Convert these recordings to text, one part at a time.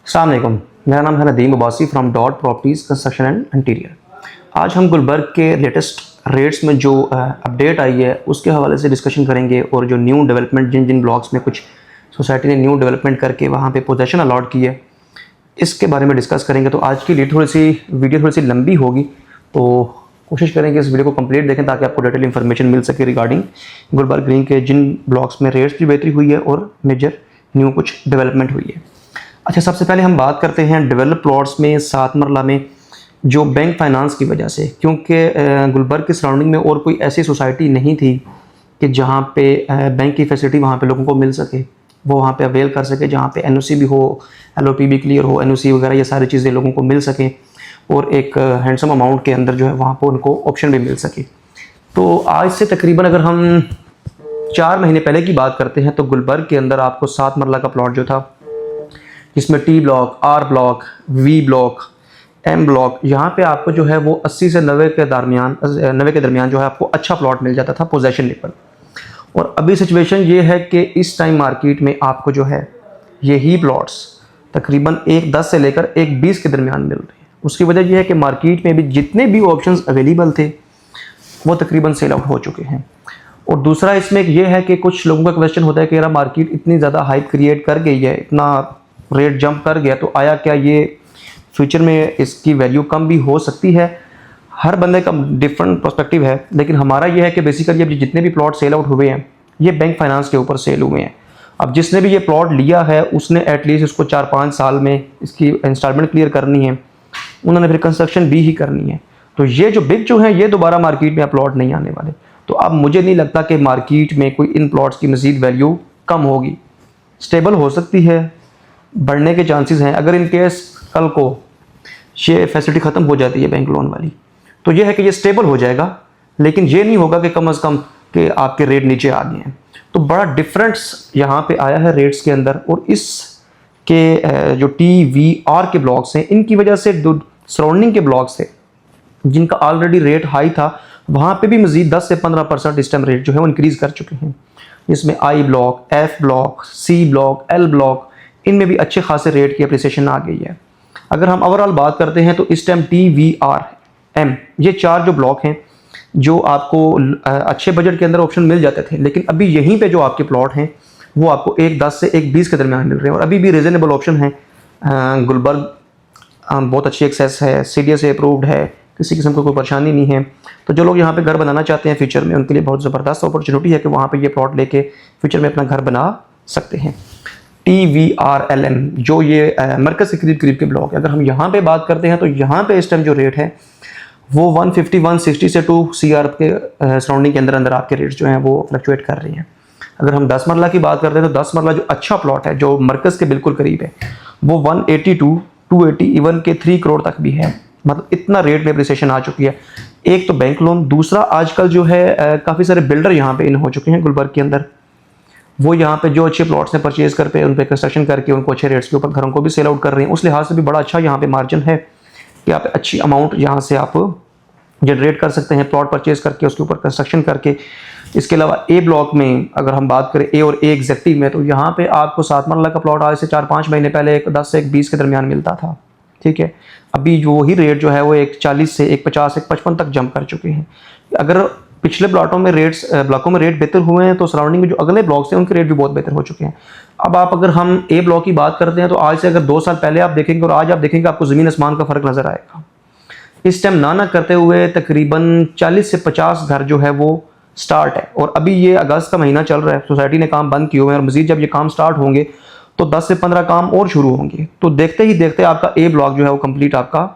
अस्सलाम वालेकुम। मेरा नाम है Nadeem Abbasi from dot properties construction and interior. आज हम गुलबर्ग के लेटेस्ट रेट्स में जो अपडेट आई है उसके हवाले से डिस्कशन करेंगे और जो न्यू डेवलपमेंट जिन जिन ब्लॉक्स में कुछ सोसाइटी ने न्यू डेवलपमेंट करके वहाँ पे पोजेशन अलॉट की है इसके बारे में डिस्कस करेंगे। तो आज की वीडियो थोड़ी सी लंबी होगी, तो कोशिश करेंगे इस वीडियो को कंप्लीट देखें ताकि आपको डिटेल इन्फॉर्मेशन मिल सके रिगार्डिंग गुलबर्ग ग्रीन के जिन ब्लॉक्स में रेट्स की बेहतरी हुई है और मेजर न्यू कुछ डेवलपमेंट हुई है। अच्छा, सबसे पहले हम बात करते हैं डेवलप प्लॉट्स में 7 मरला में जो बैंक फाइनेंस की वजह से, क्योंकि गुलबर्ग के सराउंडिंग में और कोई ऐसी सोसाइटी नहीं थी कि जहाँ पे बैंक की फैसिलिटी वहाँ पे लोगों को मिल सके, वो वहाँ पे अवेल कर सके, जहाँ पे एनओसी भी हो, एलओपी भी क्लियर हो, एनओसी वगैरह ये सारी चीज़ें लोगों को मिल सकें और एक हैंडसम अमाउंट के अंदर जो है वहाँ पर उनको ऑप्शन भी मिल सके। तो आज से तकरीबन अगर हम 4 महीने पहले की बात करते हैं तो गुलबर्ग के अंदर आपको 7 मरला का प्लॉट जो था, जिसमें T block, R block, V block, M block, यहाँ पे आपको जो है वो 80 से 90 के दरमियान जो है आपको अच्छा प्लॉट मिल जाता था पोजेशन लेवल। और अभी सिचुएशन ये है कि इस टाइम मार्केट में आपको जो है यही प्लॉट्स तकरीबन 1.10 से लेकर 1.20 के दरमियान मिल रहे हैं। उसकी वजह यह है कि मार्केट में भी जितने भी ऑप्शंस अवेलेबल थे वो तकरीबन सेल आउट हो चुके हैं। और दूसरा इसमें यह है कि कुछ लोगों का क्वेश्चन होता है कि यार मार्केट इतनी ज़्यादा हाइप क्रिएट कर गई है, इतना रेट जंप कर गया, तो आया क्या ये फ्यूचर में इसकी वैल्यू कम भी हो सकती है। हर बंदे का डिफरेंट पर्सपेक्टिव है, लेकिन हमारा ये है कि बेसिकली अब जितने भी प्लॉट सेल आउट हुए हैं ये बैंक फाइनेंस के ऊपर सेल हुए हैं। अब जिसने भी ये प्लॉट लिया है उसने एटलीस्ट इसको 4-5 साल में इसकी इंस्टॉलमेंट क्लियर करनी है, उन्होंने फिर कंस्ट्रक्शन भी ही करनी है। तो ये जो बिग जो है ये दोबारा मार्केट में प्लॉट नहीं आने वाले। तो अब मुझे नहीं लगता कि मार्केट में कोई इन प्लॉट्स की मज़ीद वैल्यू कम होगी, स्टेबल हो सकती है, बढ़ने के चांसेस हैं। अगर इन केस कल को ये फैसिलिटी ख़त्म हो जाती है बैंक लोन वाली, तो ये है कि ये स्टेबल हो जाएगा, लेकिन ये नहीं होगा कि कम से कम कि आपके रेट नीचे आ गए हैं। तो बड़ा डिफरेंस यहाँ पे आया है रेट्स के अंदर। और इस के जो TVR के ब्लॉक्स हैं इनकी वजह से जो सराउंडिंग के ब्लॉक्स थे जिनका ऑलरेडी रेट हाई था वहाँ पे भी मज़ीद 10 से 15% इस टाइम रेट जो है वो इंक्रीज़ कर चुके हैं। इसमें I block, F block, C block, L block, इनमें भी अच्छे खासे रेट की अप्रिसिएशन आ गई है। अगर हम ओवरऑल बात करते हैं तो इस टाइम TVR, M ये 4 जो ब्लॉक हैं जो आपको अच्छे बजट के अंदर ऑप्शन मिल जाते थे, लेकिन अभी यहीं पे जो आपके प्लॉट हैं वो आपको 1.10 से 1.20 के दरमियान मिल रहे हैं और अभी भी रीज़नेबल ऑप्शन है। गुलबर्ग बहुत अच्छी एक्सेस है, CDA से अप्रूव्ड है, किसी किस्म को कोई परेशानी नहीं है। तो जो लोग यहाँ पे घर बनाना चाहते हैं फ्यूचर में उनके लिए बहुत ज़बरदस्त अपॉर्चुनिटी है कि वहाँ पे ये प्लॉट लेके फ्यूचर में अपना घर बना सकते हैं। TVRLM जो ये मरकज़ के करीब के ब्लॉक है, अगर हम यहाँ पे बात करते हैं तो यहाँ पे इस टाइम जो रेट है वो 150-160 से 2 CR के सराउंडिंग के अंदर आपके रेट्स जो हैं वो फ्लक्चुएट कर रही हैं। अगर हम 10 मरला की बात करते हैं तो 10 मरला जो अच्छा प्लॉट है जो मरकज़ के बिल्कुल करीब है वो 180-280 इवन के 3 करोड़ तक भी है। मतलब इतना रेट में अप्रिसिएशन आ चुकी है। एक तो बैंक लोन, दूसरा आजकल जो है काफ़ी सारे बिल्डर यहाँ पे इन हो चुके हैं गुलबर्ग के अंदर। वो यहाँ पे जो अच्छे प्लॉट्स हैं परचेज कर पे उन पे कंस्ट्रक्शन करके उनको अच्छे रेट्स के ऊपर घरों को भी सेल आउट कर रहे हैं। उस लिहाज से भी बड़ा अच्छा यहाँ पे मार्जिन है कि आप अच्छी अमाउंट यहाँ से आप जनरेट कर सकते हैं प्लॉट परचेज करके उसके ऊपर कंस्ट्रक्शन करके। इसके अलावा A ब्लॉक में अगर हम बात करें A और A एग्जेक्टिव में, तो यहाँ पे आपको 7 मरला का प्लॉट आज से 4-5 महीने पहले 1.10 से 1.20 के दरमियान मिलता था। ठीक है, अभी जो ही रेट जो है वो 1.40 से 1.50 1.55 तक जंप कर चुके हैं। अगर पिछले ब्लॉकों में रेट बेहतर हुए हैं तो सराउंडिंग में जो अगले ब्लॉक्स हैं उनके रेट भी बहुत बेहतर हो चुके हैं। अब आप अगर हम A ब्लॉक की बात करते हैं तो आज से अगर 2 साल पहले आप देखेंगे और आज आप देखेंगे आपको ज़मीन आसमान का फ़र्क नज़र आएगा। इस टाइम ना करते हुए तकरीबन 40 से 50 घर जो है वो स्टार्ट है और अभी ये अगस्त का महीना चल रहा है, सोसाइटी ने काम बंद किए हुए हैं और मज़ीद जब ये काम स्टार्ट होंगे तो 10 से 15 काम और शुरू होंगे। तो देखते ही देखते आपका A ब्लॉक जो है वो कंप्लीट आपका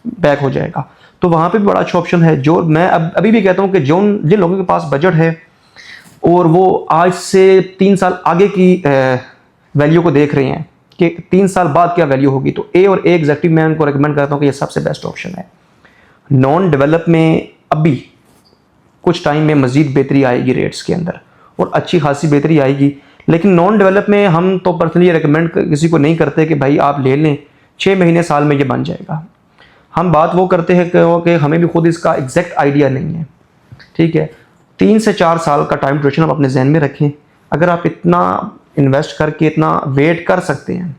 बैक हो जाएगा। तो वहाँ पे भी बड़ा अच्छा ऑप्शन है। जो मैं अभी भी कहता हूँ कि जिन लोगों के पास बजट है और वो आज से 3 साल आगे की वैल्यू को देख रहे हैं कि 3 साल बाद क्या वैल्यू होगी, तो A और A एग्जेक्टिव मैं उनको रिकमेंड करता हूँ कि ये सबसे बेस्ट ऑप्शन है। नॉन डेवलप में अभी कुछ टाइम में मज़ीद बेहतरी आएगी रेट्स के अंदर और अच्छी खासी बेहतरी आएगी, लेकिन नॉन डेवलप में हम तो पर्सनली रिकमेंड किसी को नहीं करते कि भाई आप ले लें 6 महीने साल में ये बन जाएगा। हम बात वो करते हैं कि हमें भी खुद इसका एग्जैक्ट आइडिया नहीं है। ठीक है, 3 से 4 साल का टाइम ड्यूरेशन आप अपने जहन में रखें। अगर आप इतना इन्वेस्ट करके इतना वेट कर सकते हैं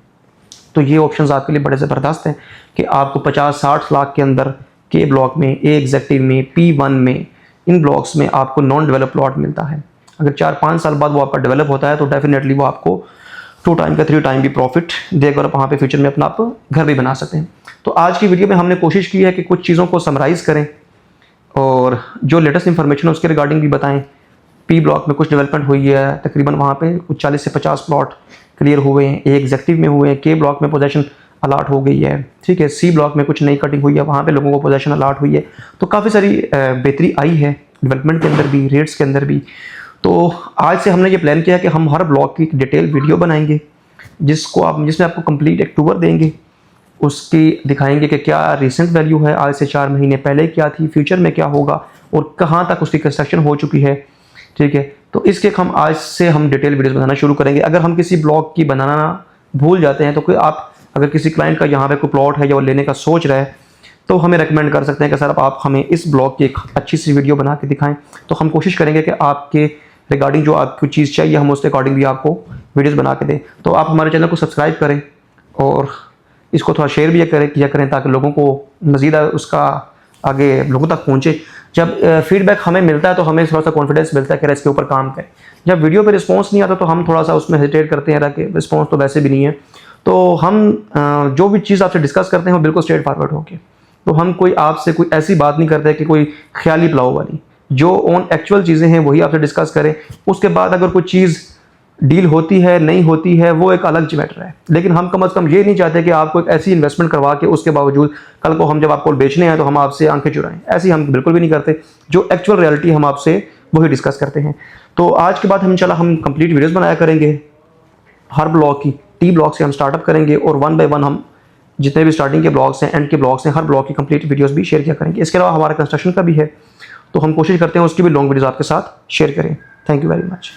तो ये ऑप्शंस आपके लिए बड़े ज़बरदस्त हैं कि आपको 50-60 लाख के अंदर के ब्लॉक में, ए एग्जेक्टिव में, P1 में, इन ब्लॉक्स में आपको नॉन डेवलप प्लॉट मिलता है। अगर 4-5 साल बाद वो आपका डेवलप होता है तो डेफिनेटली वो आपको 2 टाइम का 3 टाइम भी प्रॉफिट देकर आप वहाँ पे फ्यूचर में अपना आप घर भी बना सकते हैं। तो आज की वीडियो में हमने कोशिश की है कि कुछ चीज़ों को समराइज़ करें और जो लेटेस्ट इन्फॉर्मेशन है उसके रिगार्डिंग भी बताएं। पी ब्लॉक में कुछ डेवलपमेंट हुई है, तकरीबन वहाँ पे कुछ 40 से 50 प्लॉट क्लियर हुए हैं, ए एग्जेक्टिव में हुए हैं, के ब्लॉक में पोजेशन अलाट हो गई है, ठीक है, सी ब्लॉक में कुछ नई कटिंग हुई है, वहाँ पे लोगों को पोजेशन अलाट हुई है। तो काफ़ी सारी बेहतरी आई है डेवलपमेंट के अंदर भी, रेट्स के अंदर भी। तो आज से हमने ये प्लान किया कि हम हर ब्लॉक की डिटेल वीडियो बनाएंगे जिसमें आपको कंप्लीट एक टूर देंगे, उसकी दिखाएंगे कि क्या रिसेंट वैल्यू है, आज से 4 महीने पहले क्या थी, फ्यूचर में क्या होगा और कहाँ तक उसकी कंस्ट्रक्शन हो चुकी है, ठीक है। तो इसके आज से हम डिटेल वीडियोस बनाना शुरू करेंगे। अगर हम किसी ब्लॉक की बनाना भूल जाते हैं तो कोई आप अगर किसी क्लाइंट का यहाँ पे कोई प्लॉट है या वो लेने का सोच रहा है तो हमें रेकमेंड कर सकते हैं कि सर आप हमें इस ब्लॉक की एक अच्छी सी वीडियो बना के दिखाएं। तो हम कोशिश करेंगे कि आपके रिगार्डिंग जो आपको चीज़ चाहिए हम उसके अकॉर्डिंग भी आपको वीडियोज़ बना के दें। तो आप हमारे चैनल को सब्सक्राइब करें और इसको थोड़ा शेयर भी किया करें ताकि लोगों को मज़ीद उसका आगे लोगों तक पहुँचे। जब फीडबैक हमें मिलता है तो हमें थोड़ा सा कॉन्फिडेंस मिलता है कि इसके ऊपर काम करें। जब वीडियो पे रिस्पांस नहीं आता तो हम थोड़ा सा उसमें हेजिटेट करते हैं कि रिस्पांस तो वैसे भी नहीं है। तो हम जो भी चीज़ आपसे डिस्कस करते हैं वो बिल्कुल स्ट्रेट फॉरवर्ड होके, तो हम कोई आपसे कोई ऐसी बात नहीं करते कि कोई ख्याली पुलाव वाली, जो ऑन एक्चुअल चीज़ें हैं वही आपसे डिस्कस करें। उसके बाद अगर कोई चीज़ डील होती है नहीं होती है वो एक अलग मैटर है, लेकिन हम कम से कम ये नहीं चाहते कि आपको एक ऐसी इन्वेस्टमेंट करवा के उसके बावजूद कल को हम जब आपको बेचने हैं तो हम आपसे आंखें चुराएं। ऐसी हम बिल्कुल भी नहीं करते, जो एक्चुअल रियलिटी हम आपसे वही डिस्कस करते हैं। तो आज के बाद हम कंप्लीट वीडियोस बनाया करेंगे हर ब्लॉक की। टी ब्लॉक से हम स्टार्टअप करेंगे और 1 बाय 1 हम जितने भी स्टार्टिंग के ब्लॉक्स हैं, एंड के ब्लॉक्स हैं, हर ब्लॉक की कंप्लीट वीडियोस भी शेयर किया करेंगे। इसके अलावा हमारा कंस्ट्रक्शन का भी है तो हम कोशिश करते हैं उसकी भी लॉन्ग वीडियोस आपके साथ शेयर करें। Thank you very much.